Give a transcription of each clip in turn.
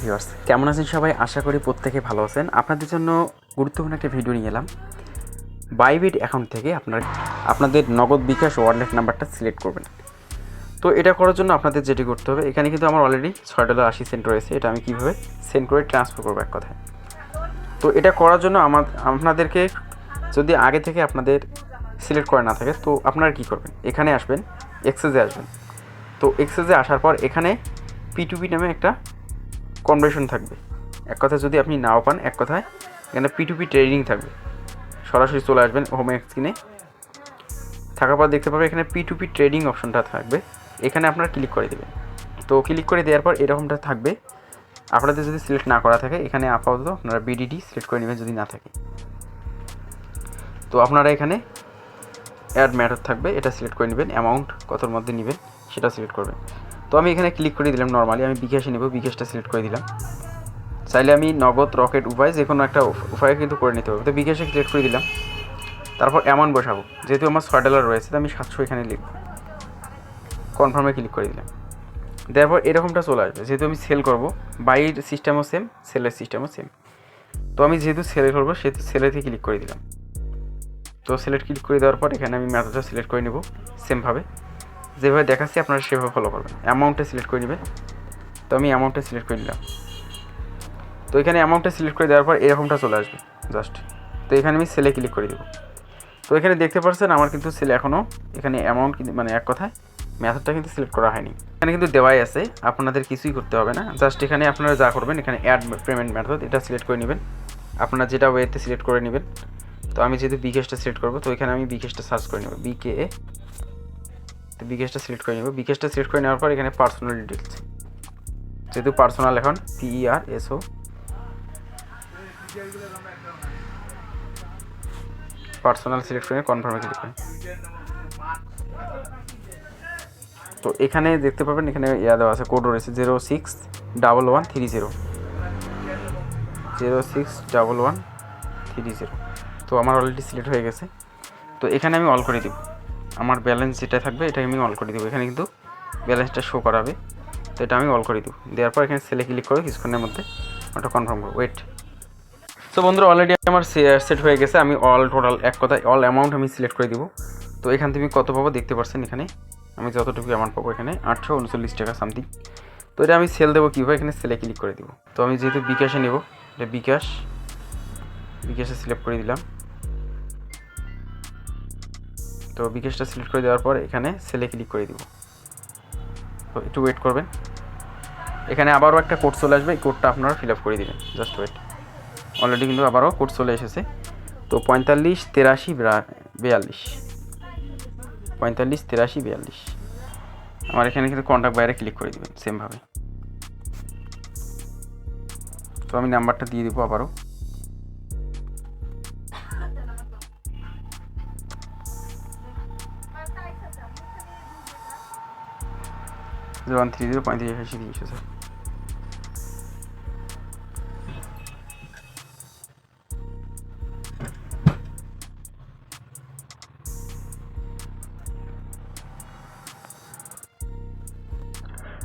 Viewers কেমন আছেন সবাই? আশা করি প্রত্যেকে ভালো আছেন। আপনাদের জন্য গুরুত্বপূর্ণ একটা ভিডিও নিয়ে এলাম। বাইবিট অ্যাকাউন্ট থেকে আপনাদের নগদ বিকাশ ওয়ালেট নাম্বারটা সিলেক্ট করবেন। তো এটা করার জন্য আপনাদের যেটি করতে হবে, এখানে কিন্তু আমার অলরেডি $6.80 রয়েছে। এটা আমি কীভাবে সেন্ড করে ট্রান্সফার করবো এক কথায়। তো এটা করার জন্য আপনাদেরকে যদি আগে থেকে আপনাদের সিলেক্ট করা না থাকে, তো আপনারা কী করবেন, এখানে আসবেন, এক্সেসে আসবেন। তো এক্সেসে আসার পর এখানে P2P নামে একটা কনভার্সন থাকবে। এক কথায় যদি আপনি নাও পান, এক কথায় এখানে P2P ট্রেডিং থাকবে। সরাসরি চলে আসবেন হোম স্ক্রিনে, থাকার পর দেখতে পাবেন এখানে P2P ট্রেডিং অপশনটা থাকবে। এখানে আপনারা ক্লিক করে দেবেন। তো ক্লিক করে দেওয়ার পর এরকমটা থাকবে। আপনাদের যদি সিলেক্ট না করা থাকে, এখানে আপাতত আপনারা BDD সিলেক্ট করে নেবেন যদি না থাকে। তো আপনারা এখানে অ্যাড ম্যাটার থাকবে, এটা সিলেক্ট করে নেবেন। অ্যামাউন্ট কতর মধ্যে নেবেন সেটা সিলেক্ট করবেন। তো আমি এখানে ক্লিক করে দিলাম। নর্মালি আমি বিকাশে নেব, বিকাশটা সিলেক্ট করে দিলাম। চাইলে আমি নগদ, রকেট উপায় যে কোনো একটা উপায়ে কিন্তু করে নিতে হবে। তো বিকাশে সিলেক্ট করে দিলাম। তারপর অ্যামাউন্ট বসাবো। যেহেতু আমার $6 রয়েছে, তো আমি 700 এখানে লিখব। কনফার্মে ক্লিক করে দিলাম। দেওয়ার পর এরকমটা চলে আসবে। যেহেতু আমি সেল করব, বাইয়ের সিস্টেমও সেম, সেলের সিস্টেমও সেম। তো আমি যেহেতু সেল করবো, সেহেতু সেলেতে ক্লিক করে দিলাম। তো সিলেক্ট ক্লিক করে দেওয়ার পর এখানে আমি মেথডটা সিলেক্ট করে নেব সেমভাবে, যেভাবে দেখাচ্ছি আপনারা সেভাবে ফলো করবেন। অ্যামাউন্টটা সিলেক্ট করে নেবেন। তো আমি অ্যামাউন্টটা সিলেক্ট করে নিলাম। তো এখানে অ্যামাউন্টটা সিলেক্ট করে দেওয়ার পর এরকমটা চলে আসবে জাস্ট। তো এখানে আমি সেলে ক্লিক করে দেবো। তো এখানে দেখতে পাচ্ছেন আমার কিন্তু সেল এখনও এখানে অ্যামাউন্ট কিন্তু মানে এক কথায় মেথডটা কিন্তু সিলেক্ট করা হয়নি। এখানে কিন্তু দেওয়াই আছে, আপনাদের কিছুই করতে হবে না। জাস্ট এখানে আপনারা যা করবেন, এখানে অ্যাড পেমেন্ট মেথড এটা সিলেক্ট করে নেবেন। আপনারা যেটা ওয়েতে সিলেক্ট করে নেবেন। তো আমি যেহেতু বিকাশটা সিলেক্ট করবো, তো এখানে আমি বিকাশটা সার্চ করে নেব, BKA। তো বিকাশটা সিলেক্ট করে নেব। বিকাশটা সিলেক্ট করে নেওয়ার পর এখানে পার্সোনাল ডিটেলস, যেহেতু পার্সোনাল এখন PERSO, পার্সোনাল সিলেক্ট করে কনফার্মে ক্লিক করেন। তো এখানে দেখতে পাবেন এখানে দেওয়া আছে, কোড রয়েছে 061130, 061130। তো আমার অলরেডি সিলেক্ট হয়ে গেছে। তো এখানে আমি অল করে দিব। আমার ব্যালেন্স যেটা থাকবে এটা আমি অল করে দেবো। এখানে কিন্তু ব্যালেন্সটা শো করাবে, তো এটা আমি অল করে দেবো। দেওয়ার পর এখানে সেলে ক্লিক করে কিছুক্ষণের মধ্যে ওটা কনফার্ম করবো। ওয়েট। তো বন্ধুরা অলরেডি আমার সেট হয়ে গেছে। আমি টোটাল এক কথায় অল অ্যামাউন্ট আমি সিলেক্ট করে দিব। তো এখান থেকে কত পাবো দেখতে পাচ্ছেন। এখানে আমি যতটুকু অ্যামাউন্ট পাবো এখানে 839 টাকা সামথিং। তো এটা আমি সেল দেবো কীভাবে, এখানে সেলে ক্লিক করে দিব। তো আমি যেহেতু বিকাশে নেব, এটা বিকাশে সিলেক্ট করে দিলাম। তো বিকাশটা সিলেক্ট করে দেওয়ার পর এখানে সেলে ক্লিক করে দিব। তো একটু ওয়েট করবেন। এখানে আবারও একটা কোড চলে আসবে, এই কোডটা আপনারা ফিল আপ করে দেবেন। Just wait. অলরেডি কিন্তু আবারও কোড চলে এসেছে। তো 45 83 42, 45 83 42। আমার এখানে কিন্তু কন্ট্যাক্ট বাইরে ক্লিক করে দেবেন সেমভাবে। তো আমি নাম্বারটা দিয়ে দেবো আবারও, 0130 35 80 300 স্যার।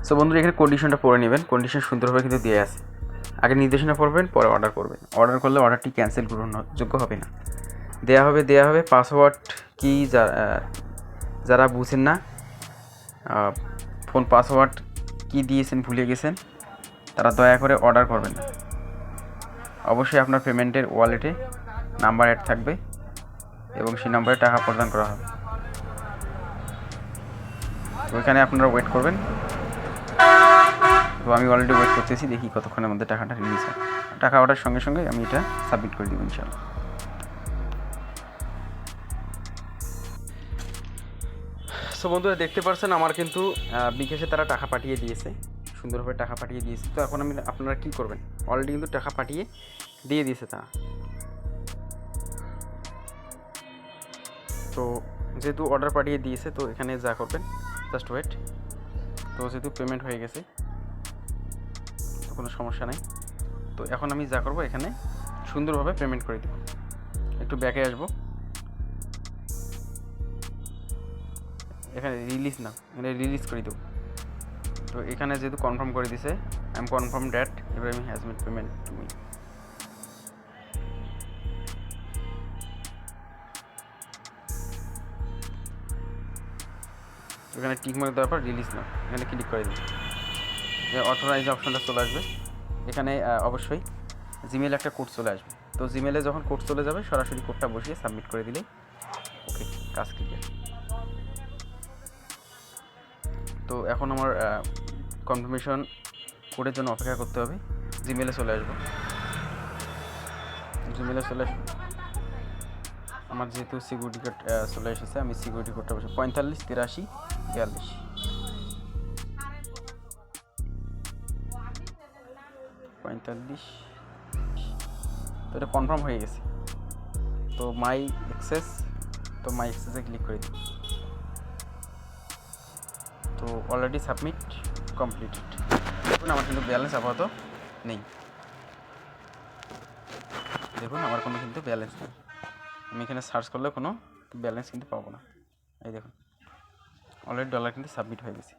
সো বন্ধুরা এখানে কন্ডিশনটা পড়ে নেবেন। কন্ডিশন সুন্দরভাবে কিন্তু দিয়ে আছে। আগে নির্দেশনা পড়বেন, পরে অর্ডার করবেন। অর্ডার করলে অর্ডারটি ক্যান্সেল গ্রহণযোগ্য হবে না। দেওয়া হবে পাসওয়ার্ড কি যারা বুঝেন না, ফোন পাসওয়ার্ড কি দিয়েছেন ভুলে গেছেন, তারা দয়া করে অর্ডার করবেন না। অবশ্যই আপনার পেমেন্টের ওয়ালেটে নাম্বার অ্যাড থাকবে এবং সেই নাম্বারে টাকা প্রদান করা হবে। তো ওইখানে আপনারা ওয়েট করবেন। তো আমি অলরেডি ওয়েট করতেছি, দেখি কতক্ষণের মধ্যে টাকাটা রিলিজ হয়। টাকা ওঠার সঙ্গে সঙ্গে আমি এটা সাবমিট করে দেবো ইনশাআল্লাহ। সো বন্ধুরা দেখতে পাচ্ছেন আমার কিন্তু বিকাশে তারা টাকা পাঠিয়ে দিয়েছে, সুন্দরভাবে টাকা পাঠিয়ে দিয়েছে। তো এখন আপনারা কী করবেন, অলরেডি কিন্তু টাকা পাঠিয়ে দিয়ে দিয়েছে তারা। তো যেহেতু অর্ডার পাঠিয়ে দিয়েছে, তো এখানে যা করবেন জাস্ট ওয়েট। তো যেহেতু পেমেন্ট হয়ে গেছে, তো কোনো সমস্যা নেই। তো এখন আমি যা করবো, এখানে সুন্দরভাবে পেমেন্ট করে দেবো। একটু ব্যাকে আসবো, এখানে রিলিজ না, এখানে রিলিজ করে দেবো। তো এখানে যেহেতু কনফার্ম করে দিছে, I am confirm that Ibrahim has made payment to me. এখানে টিক মার্ক দেওয়ার পর রিলিজ না, এখানে ক্লিক করে দিন, অথরাইজ অপশনটা চলে আসবে। এখানে অবশ্যই জিমেল একটা কোড চলে আসবে। তো জিমেলে যখন কোড চলে যাবে সরাসরি কোডটা বসিয়ে সাবমিট করে দিলেই ওকে, কাজ ক্লিয়ার। তো এখন আমার কনফার্মেশন কোডের জন্য অপেক্ষা করতে হবে। জিমেলে চলে আসবো, জিমেলে চলে আসবো। আমার যেহেতু সিকিউরিটি কোড চলে এসেছে, আমি সিকিউরিটি কোডটা বসে 45 83 42 45। তো এটা কনফার্ম হয়ে গেছে। তো মাই অ্যাক্সেস, তো মাই অ্যাক্সেসে ক্লিক করে দিই। তো অলরেডি সাবমিট কমপ্লিটেড। দেখুন আমার কিন্তু ব্যালেন্স আপাতত নেই, দেখুন আমার কোনো কিন্তু ব্যালেন্স নেই। আমি এখানে সার্চ করলে কোনো ব্যালেন্স কিন্তু পাবো না। এই দেখুন অলরেডি ডলার কিন্তু সাবমিট হয়ে গেছে।